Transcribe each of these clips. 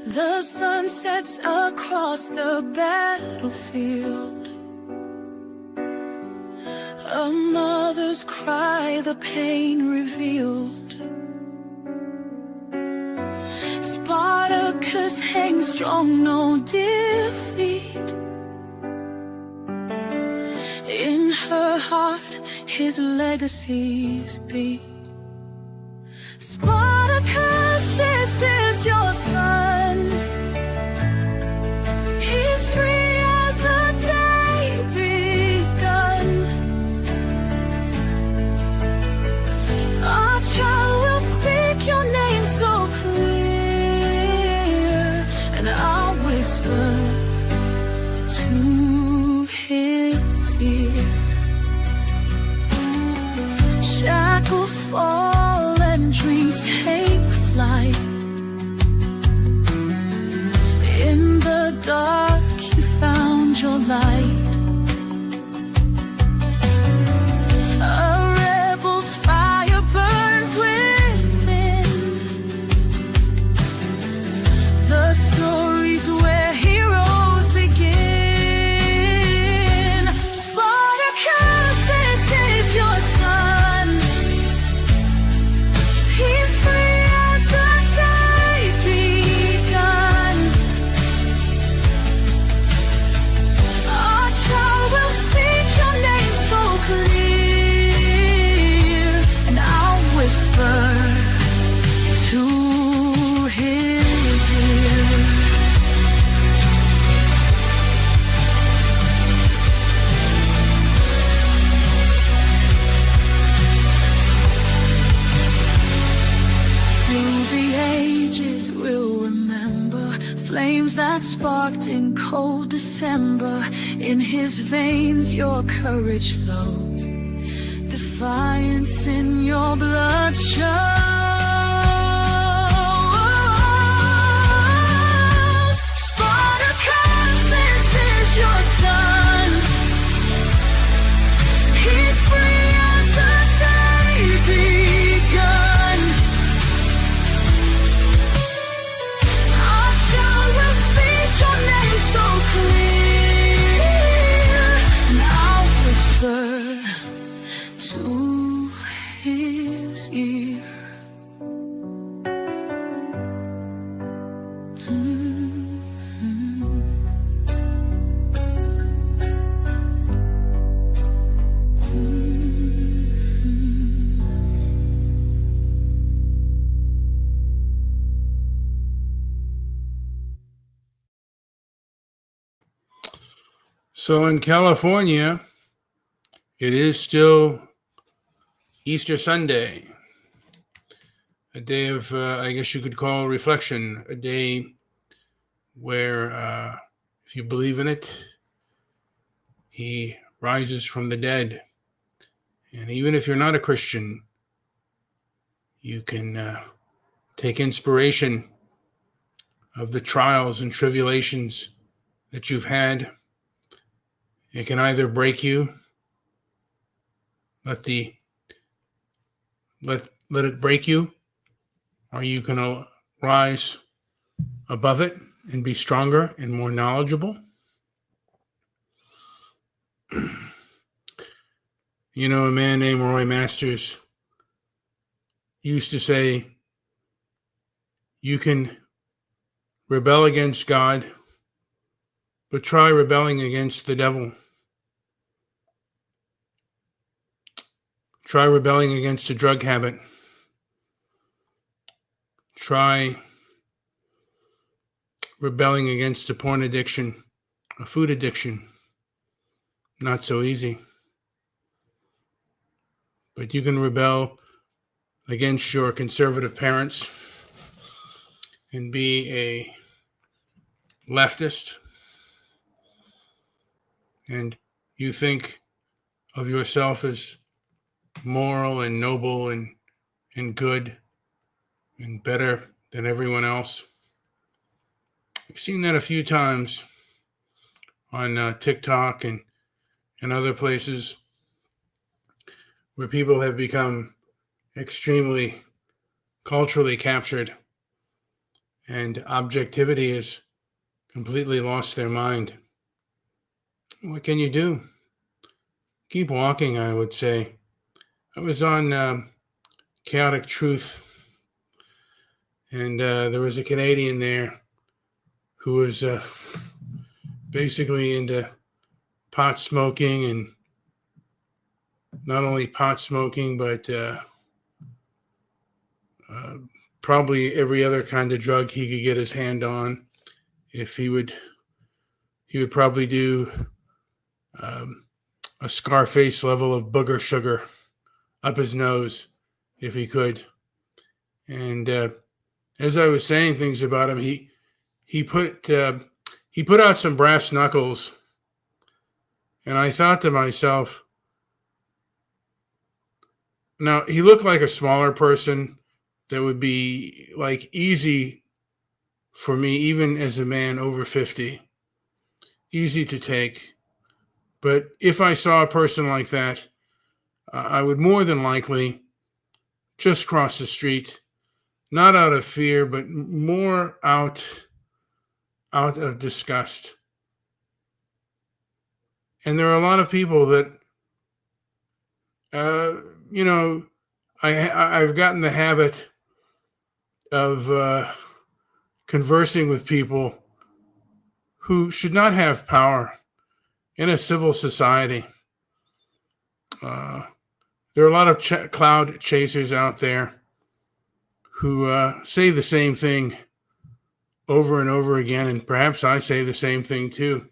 The sun sets across the battlefield. A mother's cry, the pain revealed. Spartacus hangs strong, no defeat. In her heart, his legacies beat. Spartacus, this is your son. He's free as the day begun. Our child will speak your name so clear, and I'll whisper to his ear. Shackles fall and dreams take flight. In the dark you found your light. A rebel's fire burns within. The stories where heroes begin. Spartacus, this is your son. He's free as the day begun. Our child will speak your name so clear, and I'll whisper to his ear. Through the ages we'll remember flames that sparked in cold December. In his veins your courage flows, defiance in your blood shows. Spartacus, this is your son. He's free as the day begun. Our child will speak your name so clear, and I'll whisper to his ear. So in California, it is still Easter Sunday, a day of, I guess you could call reflection, a day where, if you believe in it, he rises from the dead. And even if you're not a Christian, you can take inspiration of the trials and tribulations that you've had. It can either break you, let it break you, or you can rise above it and be stronger and more knowledgeable. You know, a man named Roy Masters used to say, you can rebel against God, but try rebelling against the devil. Try rebelling against a drug habit. Try rebelling against a porn addiction, a food addiction. Not so easy. But you can rebel against your conservative parents and be a leftist. And you think of yourself as moral and noble and good and better than everyone else. I've seen that a few times on TikTok and other places where people have become extremely culturally captured and objectivity has completely lost their mind. What can you do? Keep walking, I would say. I was on Chaotic Truth, and there was a Canadian there who was basically into pot smoking, and not only pot smoking, but probably every other kind of drug he could get his hand on. If he would probably do a Scarface level of booger sugar up his nose if he could. And as I was saying things about him, he put out some brass knuckles, and I thought to myself, now he looked like a smaller person that would be like easy for me, even as a man over 50, easy to take. But if I saw a person like that, I would more than likely just cross the street, not out of fear, but more out of disgust. And there are a lot of people that, you know, I've gotten the habit of conversing with people who should not have power in a civil society. There are a lot of cloud chasers out there who say the same thing over and over again, and perhaps I say the same thing too.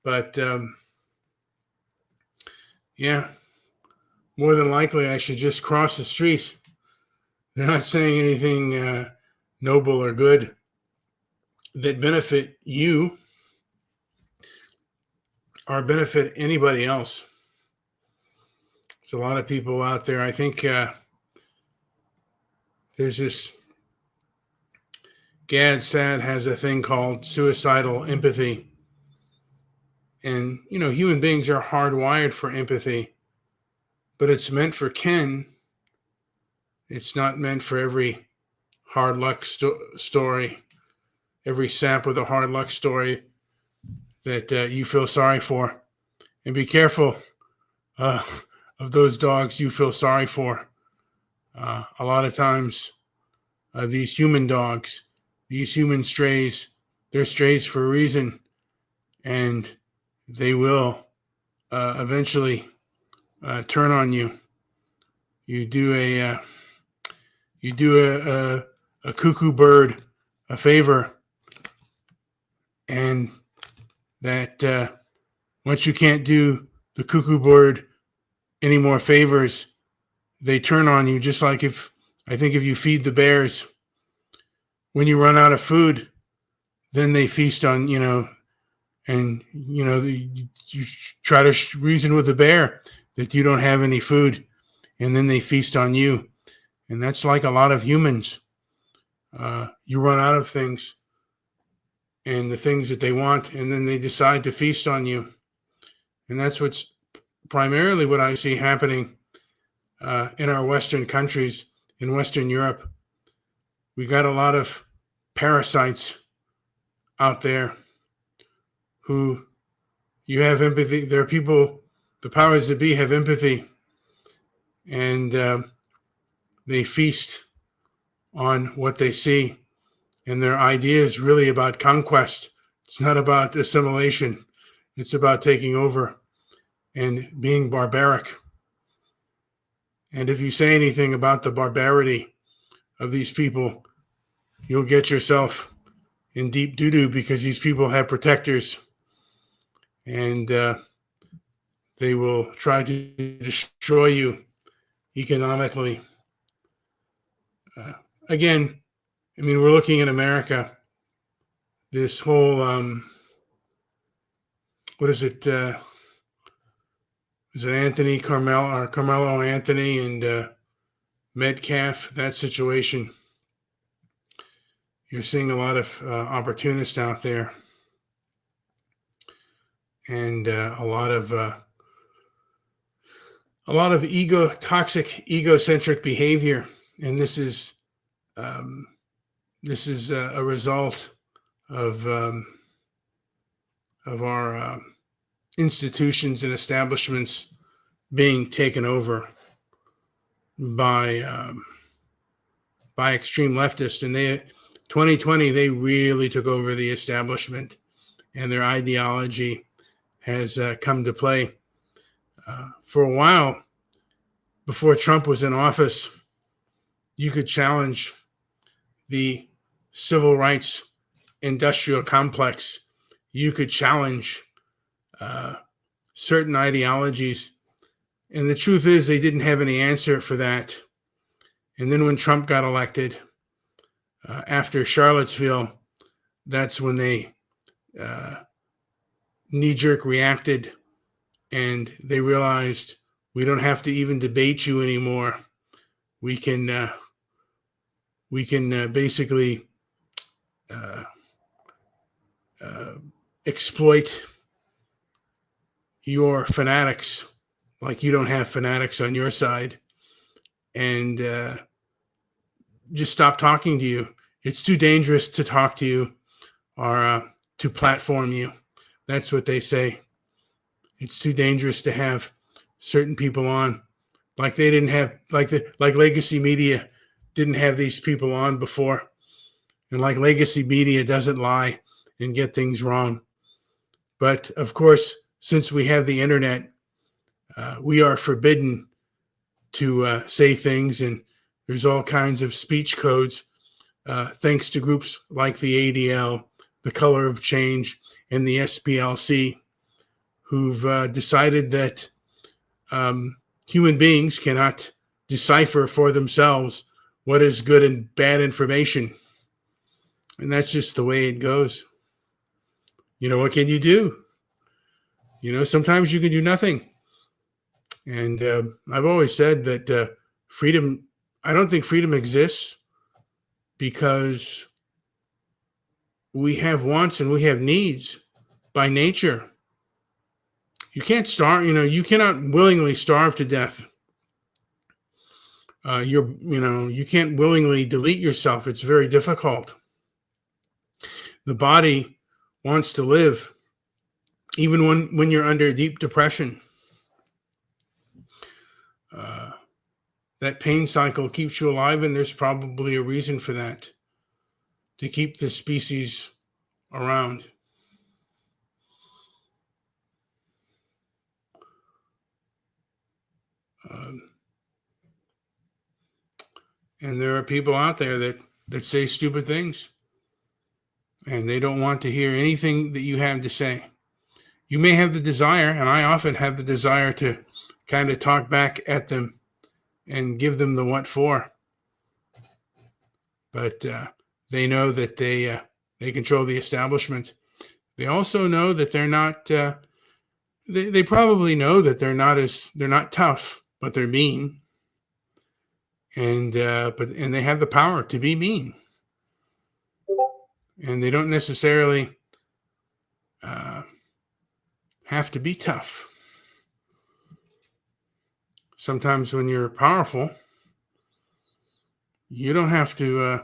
But yeah, more than likely I should just cross the street. They're not saying anything noble or good that benefit you or benefit anybody else. There's a lot of people out there. I think there's this Gad Sad has a thing called suicidal empathy. And, you know, human beings are hardwired for empathy, but it's meant for Ken. It's not meant for every hard luck story, every sap with a hard luck story that you feel sorry for. And be careful of those dogs you feel sorry for. A lot of times, these human dogs, these human strays, they're strays for a reason, and they will eventually turn on you. You do a cuckoo bird a favor, and that once you can't do the cuckoo bird any more favors, they turn on you. Just like if you feed the bears, when you run out of food, then they feast on, you know, and, you know, you try to reason with the bear that you don't have any food, and then they feast on you. And that's like a lot of humans. You run out of things and the things that they want, and then they decide to feast on you. And that's what's primarily what I see happening in our Western countries, in Western Europe. We got a lot of parasites out there who you have empathy. There are people, the powers that be have empathy, and they feast on what they see. And their idea is really about conquest. It's not about assimilation. It's about taking over and being barbaric. And if you say anything about the barbarity of these people, you'll get yourself in deep doo-doo, because these people have protectors, and they will try to destroy you economically. Again, I mean, we're looking at America. This whole, what is it? Is it Anthony Carmelo Anthony and Metcalf? That situation. You're seeing a lot of opportunists out there, and a lot of toxic, egocentric behavior. And this is This is a result of our institutions and establishments being taken over by extreme leftists, and 2020 they really took over the establishment, and their ideology has come to play. For a while, before Trump was in office, you could challenge the civil rights industrial complex. You could challenge certain ideologies. And the truth is, they didn't have any answer for that. And then when Trump got elected, after Charlottesville, that's when they knee-jerk reacted, and they realized we don't have to even debate you anymore. We can basically exploit your fanatics like you don't have fanatics on your side, and just stop talking to you. It's too dangerous to talk to you or to platform you. That's what they say. It's too dangerous to have certain people on. Like they didn't have, like legacy media didn't have these people on before. And like legacy media doesn't lie and get things wrong. But of course, since we have the internet, we are forbidden to say things, and there's all kinds of speech codes, thanks to groups like the ADL, the Color of Change, and the SPLC, who've decided that human beings cannot decipher for themselves what is good and bad information. And that's just the way it goes. What can you do? Sometimes you can do nothing. And I've always said that freedom, I don't think freedom exists because we have wants and we have needs by nature. You can't starve, you cannot willingly starve to death. You can't willingly delete yourself. It's very difficult. The body wants to live, even when you're under deep depression. That pain cycle keeps you alive, and there's probably a reason for that, to keep the species around. And there are people out there that say stupid things, and they don't want to hear anything that you have to say. You may have the desire, and I often have the desire, to kind of talk back at them and give them the what for. But they know that they control the establishment. They also know that they're not. They probably know that they're not tough, but they're mean. And and they have the power to be mean. And they don't necessarily have to be tough. Sometimes when you're powerful, you don't have to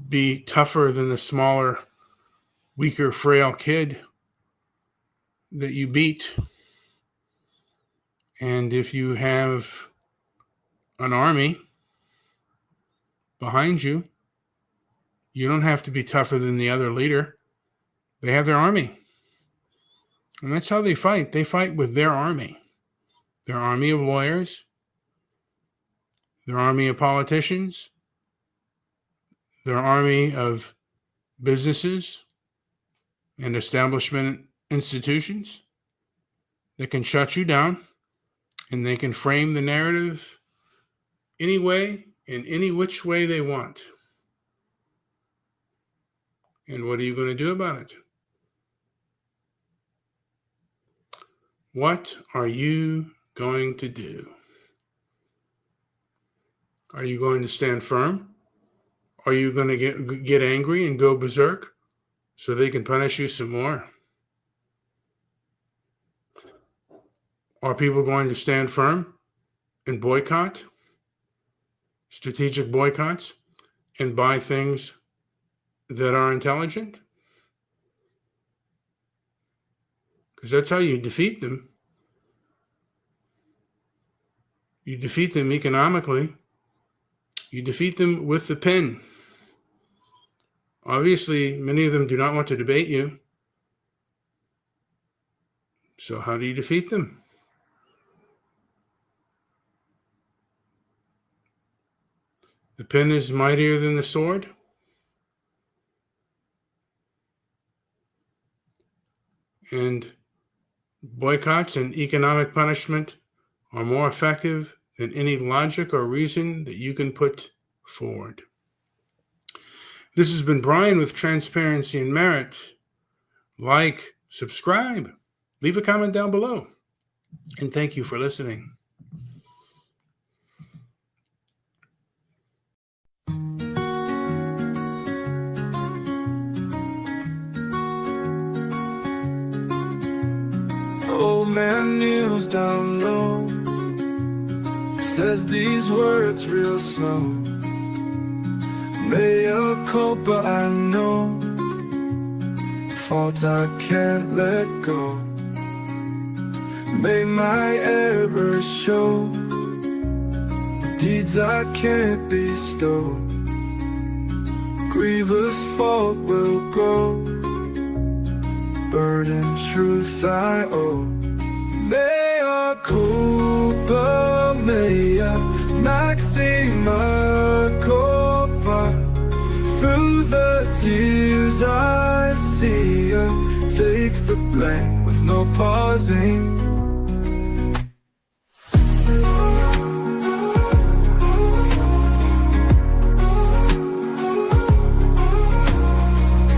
be tougher than the smaller, weaker, frail kid that you beat. And if you have an army behind you, you don't have to be tougher than the other leader. They have their army. And that's how they fight. They fight with their army of lawyers, their army of politicians, their army of businesses and establishment institutions that can shut you down, and they can frame the narrative any way, in any which way they want. And what are you going to do about it? What are you going to do? Are you going to stand firm? Are you going to get angry and go berserk so they can punish you some more? Are people going to stand firm and boycott? Strategic boycotts? and buy things that are intelligent? Because that's how you defeat them. You defeat them economically. You defeat them with the pen. Obviously, many of them do not want to debate you. So how do you defeat them? The pen is mightier than the sword. And boycotts and economic punishment are more effective than any logic or reason that you can put forward. This has been Brian with Transparency and Merit. Like, subscribe, leave a comment down below, and thank you for listening. Old man kneels down low, says these words real slow. Mea culpa, I know, fault I can't let go. May my errors show, deeds I can't bestow. Grievous fault will grow, burden truth I owe. Mea culpa, mea maxima culpa. Through the tears I see her, take the blame with no pausing.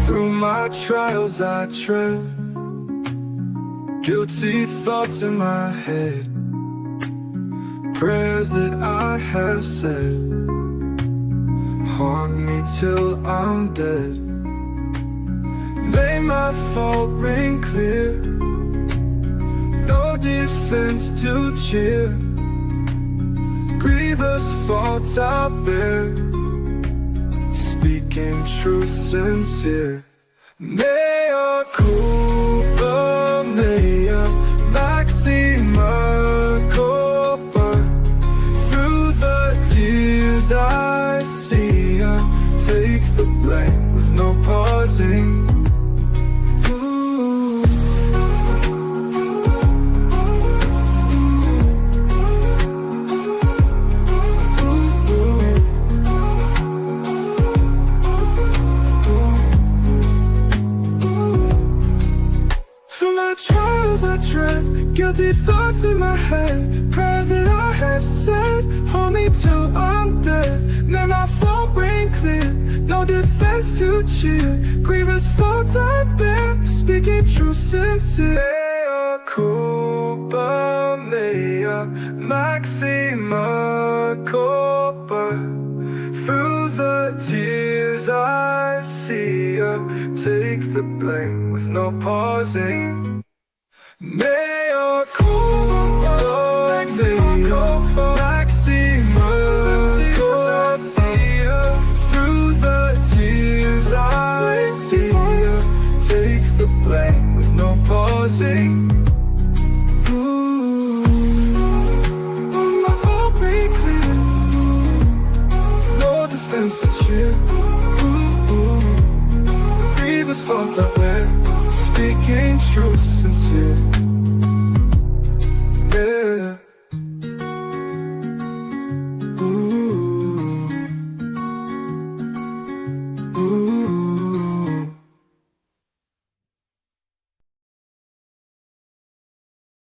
Through my trials I tread, guilty thoughts in my head, prayers that I have said haunt me till I'm dead. May my fault ring clear, no defense to cheer. Grievous faults I bear, speaking truth sincere. Mea culpa, mea maxima culpa. Through the tears I see her, take the blame with no pausing. Guilty thoughts in my head, prayers that I have said hold me till I'm dead. May my fault ring clear, no defense to cheer. Grievous fault I bear, speaking truth sincere. Mea culpa, mea maxima culpa. Through the tears I see her, take the blame with no pausing. Mea culpa, mea maxima culpa. Through the tears I see her, take the blame with no pausing. My fault be clear, no defense to cheer. Grievous fault I bear, speaking truth sincere.